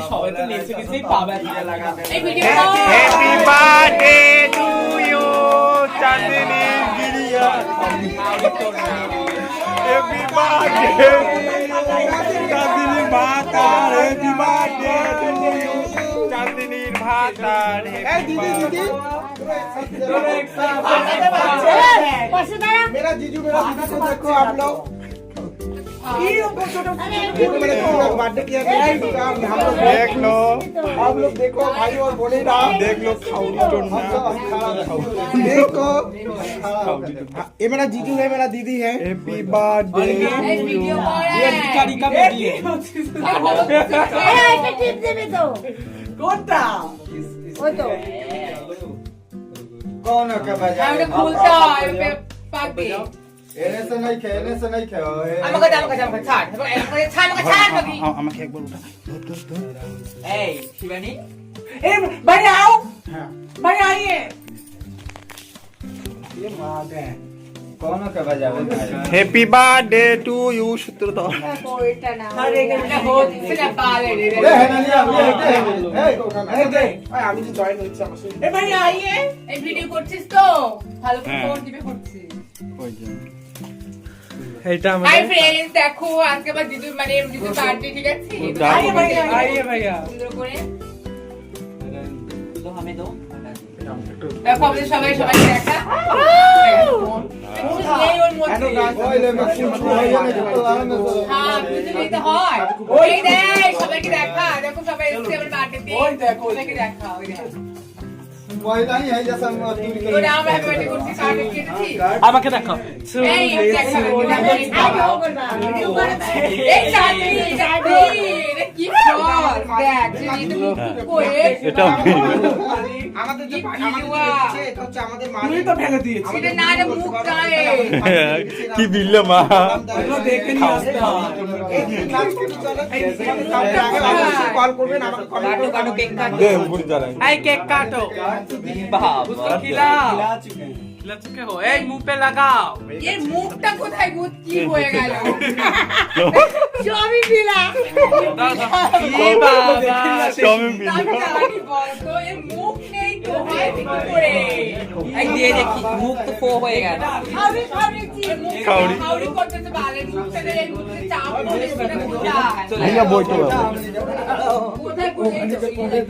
সবাই তো নেচে গেছেই পাবে এই video happy birthday to you Chandni Giriya happy birthday Chandni ভাতার হ্যাপি বার্থডে টু ইউ চাঁদনীর ভাতার হ্যাপি বার্থডে मेरा जीजू मेरा जीजू को देखो आप लोग बर्थडे किया हम लोग देख लो आप लोग देखो भाई और बोले ना देख लो खाउरी टोना देखो ये मेरा जीजू है मेरा दीदी है हैप्पी बर्थडे এই ভিডিও ये भिखारी का बेटी है कौन है के बजा আমি খুলতে হয় পাবে एने से नहीं खे আমাকে ছাড় আমাকে ছাড় বাকি আমাকে একবার উঠা এই শিবানী ए भाई आओ भाई आइए ये माँ है कौन है के बजा happy birthday to you Sutradhar এটা হচ্ছে না পালে রে আমি তো জয়েন হচ্ছে আমার সাথে ए भाई आइए এই ভিডিও করছিস তো ভালো করে ফোন দিবে করছিস এইটা হাই ফ্রেন্ডস দেখো আজকে আমার দিদু মানে দিদু বার্থডে ঠিক আছে आइए भैया आइए भैया সুন্দর করে लो हमें दो দেখো আমাদের সবাই সবাই দেখা এই ওর মধ্যে হ্যাঁ বুঝলি তো হয় ওই দেখ সবাইকে দেখা দেখো সবাই এসে আমার বার্থডেতে ওই দেখো সবাইকে দেখা ওই দেখ पहला ही है जैसा তো আমরা হ্যাপি বার্থডে করছি কার্ড কেটেছি আমাকে দেখাও এই দেখা এই চাঁদনি এটা কি ফল দেখ যদি তো কোয়ে এটা আমাদের যে আমাদের এটা হচ্ছে আমাদের মা তুই তো ফেলে দিয়েছিস এটা না রে মুখ কানে কি বিল্লে মা এগুলো দেখে নিয়ে আসতে হয় কল করবেন আমাকে কল কাটো কেক কাটো দে উপরে জ্বালাই आई केक काटो बाप उसको खिलाओ खिला चुके हो ए मुंह पे लगाओ এর মুখটা কোথায় গুদ কি হয়ে গেল ई बाबा চাউমিন বিল আমি জানি বলতো এর মুখ নেই তো হয় কি করে आई ये देखी मुंह तो फो হয়ে গেল খাউরি খাউরি কি মুখ খাউরি। খাউরি করতেছে বালের মুখটা এই মুখে চাপ বলে সেটা কোথায় এইটা বইতে কোথায় কোথায়